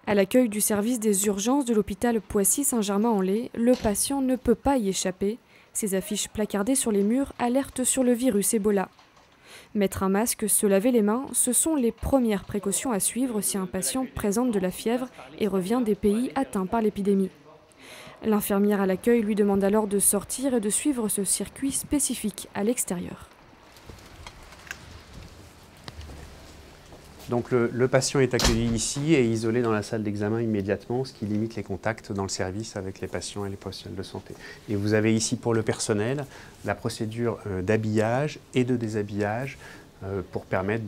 À l'accueil du service des urgences de l'hôpital Poissy-Saint-Germain-en-Laye, le patient ne peut pas y échapper. Ces affiches placardées sur les murs alertent sur le virus Ebola. Mettre un masque, se laver les mains, ce sont les premières précautions à suivre si un patient présente de la fièvre et revient des pays atteints par l'épidémie. L'infirmière à l'accueil lui demande alors de sortir et de suivre ce circuit spécifique à l'extérieur. Donc le patient est accueilli ici et isolé dans la salle d'examen immédiatement, ce qui limite les contacts dans le service avec les patients et les professionnels de santé. Et vous avez ici pour le personnel la procédure d'habillage et de déshabillage pour permettre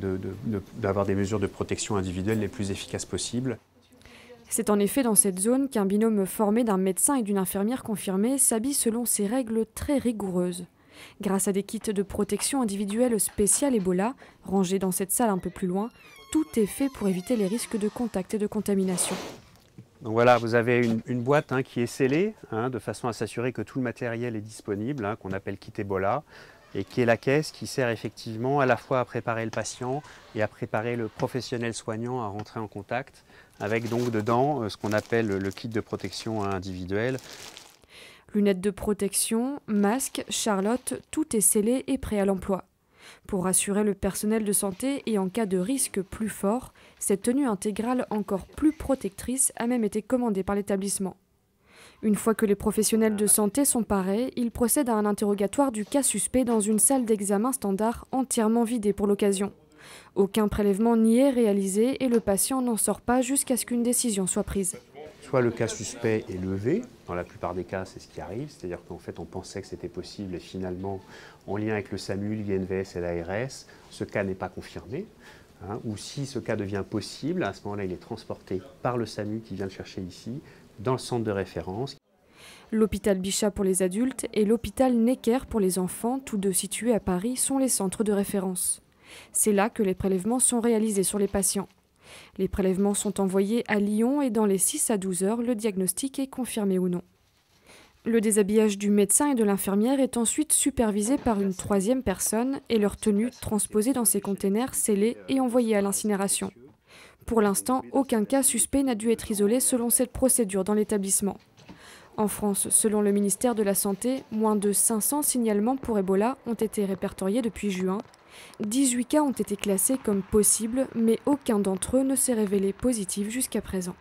d'avoir des mesures de protection individuelle les plus efficaces possibles. C'est en effet dans cette zone qu'un binôme formé d'un médecin et d'une infirmière confirmée s'habille selon ces règles très rigoureuses. Grâce à des kits de protection individuelle spéciales Ebola, rangés dans cette salle un peu plus loin, tout est fait pour éviter les risques de contact et de contamination. Donc voilà, vous avez une boîte qui est scellée, de façon à s'assurer que tout le matériel est disponible, qu'on appelle kit Ebola, et qui est la caisse qui sert effectivement à la fois à préparer le patient et à préparer le professionnel soignant à rentrer en contact, avec donc dedans ce qu'on appelle le kit de protection individuelle. Lunettes de protection, masque, charlotte, tout est scellé et prêt à l'emploi. Pour rassurer le personnel de santé et en cas de risque plus fort, cette tenue intégrale encore plus protectrice a même été commandée par l'établissement. Une fois que les professionnels de santé sont parés, ils procèdent à un interrogatoire du cas suspect dans une salle d'examen standard entièrement vidée pour l'occasion. Aucun prélèvement n'y est réalisé et le patient n'en sort pas jusqu'à ce qu'une décision soit prise. Soit le cas suspect est levé, dans la plupart des cas c'est ce qui arrive, c'est-à-dire qu'en fait on pensait que c'était possible et finalement en lien avec le SAMU, l'INVS et l'ARS, ce cas n'est pas confirmé. Ou si ce cas devient possible, à ce moment-là il est transporté par le SAMU qui vient le chercher ici, dans le centre de référence. L'hôpital Bichat pour les adultes et l'hôpital Necker pour les enfants, tous deux situés à Paris, sont les centres de référence. C'est là que les prélèvements sont réalisés sur les patients. Les prélèvements sont envoyés à Lyon et dans les 6 à 12 heures, le diagnostic est confirmé ou non. Le déshabillage du médecin et de l'infirmière est ensuite supervisé par une troisième personne et leur tenue transposée dans ces containers scellés et envoyée à l'incinération. Pour l'instant, aucun cas suspect n'a dû être isolé selon cette procédure dans l'établissement. En France, selon le ministère de la Santé, moins de 500 signalements pour Ebola ont été répertoriés depuis juin. 18 cas ont été classés comme possibles, mais aucun d'entre eux ne s'est révélé positif jusqu'à présent.